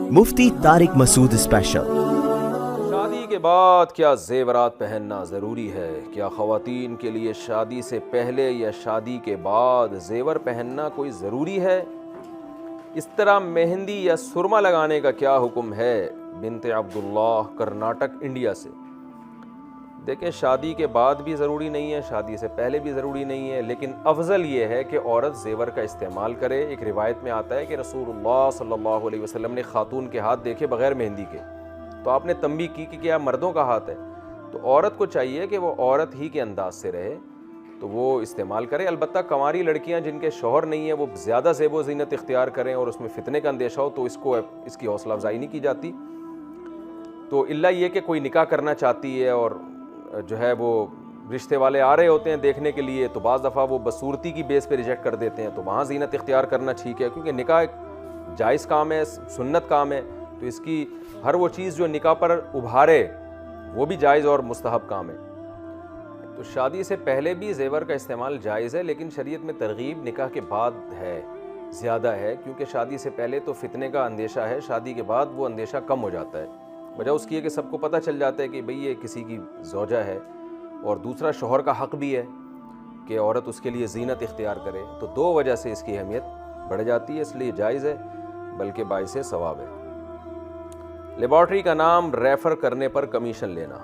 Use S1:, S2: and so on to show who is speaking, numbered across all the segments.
S1: मुफ्ती Tariq Masood special.
S2: शादी के बाद क्या जेवरात पहनना ज़रूरी है? क्या ख़वातीन के लिए शादी से पहले या शादी के बाद जेवर पहनना कोई ज़रूरी है? इस तरह मेहंदी या सुरमा लगाने का क्या हुक्म है? बिनते अब्दुल्लाह, कर्नाटक, इंडिया से। देखें, शादी के बाद भी ज़रूरी नहीं है, शादी से पहले भी ज़रूरी नहीं है, लेकिन अफजल ये है कि औरत ज़ेवर का इस्तेमाल करे। एक रिवायत में आता है कि रसूलुल्लाह सल्लल्लाहु अलैहि वसल्लम ने खातून के हाथ देखे बग़ैर मेहंदी के, तो आपने तंबीह की कि क्या मर्दों का हाथ है? तो औरत को चाहिए कि वो औरत ही के अंदाज से रहे, तो वो इस्तेमाल करे। अलबत्ता कंवारी लड़कियाँ जिनके शौहर नहीं है वो ज़्यादा ज़ेबो ज़ीनत इख्तियार करें और उसमें फ़ितने का अंदेशा हो, तो इसकी हौसला अफजाई नहीं की जाती। तो इल्ला ये कि कोई निकाह करना चाहती है और जो है वो रिश्ते वाले आ रहे होते हैं देखने के लिए, तो बाज़ दफ़ा वो बसूरती की बेस पे रिजेक्ट कर देते हैं, तो वहाँ ज़ीनत इख्तियार करना ठीक है, क्योंकि निकाह एक जायज़ काम है, सुन्नत काम है। तो इसकी हर वो चीज़ जो निकाह पर उभारे वो भी जायज़ और मुस्तहब काम है। तो शादी से पहले भी ज़ेवर का इस्तेमाल जायज़ है, लेकिन शरीयत में तरगीब निकाह के बाद है, ज़्यादा है, क्योंकि शादी से पहले तो फितने का अंदेशा है, शादी के बाद वो अंदेशा कम हो जाता है। वजह उसकी है कि सबको पता चल जाता है कि भाई ये किसी की ज़ौजा है, और दूसरा शौहर का हक़ भी है कि औरत उसके लिए ज़ीनत इख्तियार करे। तो दो वजह से इसकी अहमियत बढ़ जाती है, इसलिए जायज़ है, बल्कि बाइसे सवाब है। लेबॉर्ट्री का नाम रेफ़र करने पर कमीशन लेना।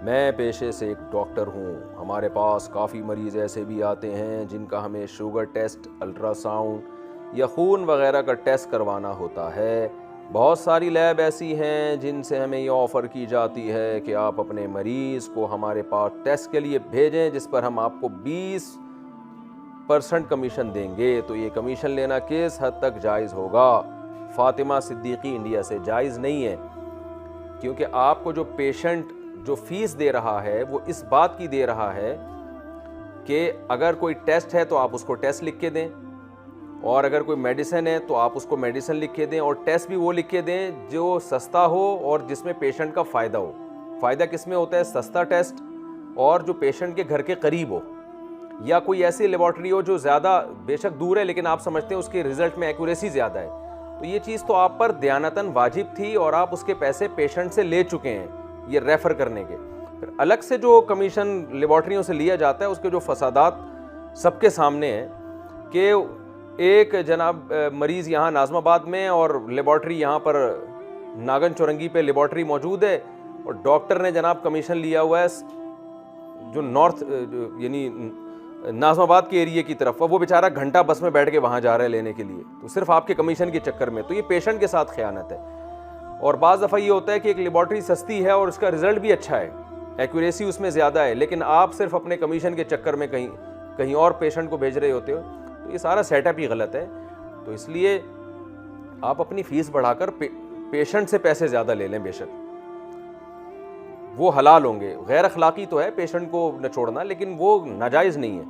S2: मैं पेशे से एक डॉक्टर हूँ, हमारे पास काफ़ी मरीज़ ऐसे भी आते हैं जिनका हमें शुगर टेस्ट, अल्ट्रासाउंड या खून वगैरह का टेस्ट करवाना होता है। बहुत सारी लैब ऐसी हैं जिनसे हमें ये ऑफ़र की जाती है कि आप अपने मरीज़ को हमारे पास टेस्ट के लिए भेजें, जिस पर हम आपको 20% कमीशन देंगे। तो ये कमीशन लेना किस हद तक जायज़ होगा? फ़ातिमा सिद्दीकी, इंडिया से। जायज़ नहीं है, क्योंकि आपको जो पेशेंट जो फ़ीस दे रहा है वो इस बात की दे रहा है कि अगर कोई टेस्ट है तो आप उसको टेस्ट लिख के दें, और अगर कोई मेडिसिन है तो आप उसको मेडिसिन लिख के दें, और टेस्ट भी वो लिख के दें जो सस्ता हो और जिसमें पेशेंट का फ़ायदा हो। फ़ायदा किस में होता है? सस्ता टेस्ट और जो पेशेंट के घर के करीब हो, या कोई ऐसी लेबॉर्ट्री हो जो ज़्यादा बेशक दूर है लेकिन आप समझते हैं उसके रिज़ल्ट में एक्यूरेसी ज़्यादा है। तो ये चीज़ तो आप पर दयानतन वाजिब थी और आप उसके पैसे पेशेंट से ले चुके हैं, ये रेफ़र करने के। फिर अलग से जो कमीशन लेबॉर्ट्रियों से लिया जाता है उसके जो फसादात सबके सामने हैं कि एक जनाब मरीज़ यहाँ नाज़माबाद में और लेबॉर्ट्री यहाँ पर नागन चौरंगी पे लेबॉर्ट्री मौजूद है, और डॉक्टर ने जनाब कमीशन लिया हुआ है जो नॉर्थ यानी नाज़माबाद के एरिया की तरफ, वो बेचारा घंटा बस में बैठ के वहाँ जा रहा है लेने के लिए, तो सिर्फ आपके कमीशन के चक्कर में। तो ये पेशेंट के साथ ख़यानत है। और बाज़ दफ़ा ये होता है कि एक लेबॉर्ट्री सस्ती है और उसका रिज़ल्ट भी अच्छा है, एक्यूरेसी उसमें ज़्यादा है, लेकिन आप सिर्फ अपने कमीशन के चक्कर में कहीं और पेशेंट को भेज रहे होते हो। तो ये सारा सेटअप ही गलत है। तो इसलिए आप अपनी फ़ीस बढ़ाकर पेशेंट से पैसे ज़्यादा ले लें, बेशक वो हलाल होंगे। गैर अखलाकी तो है पेशेंट को न छोड़ना, लेकिन वो नाजायज़ नहीं है।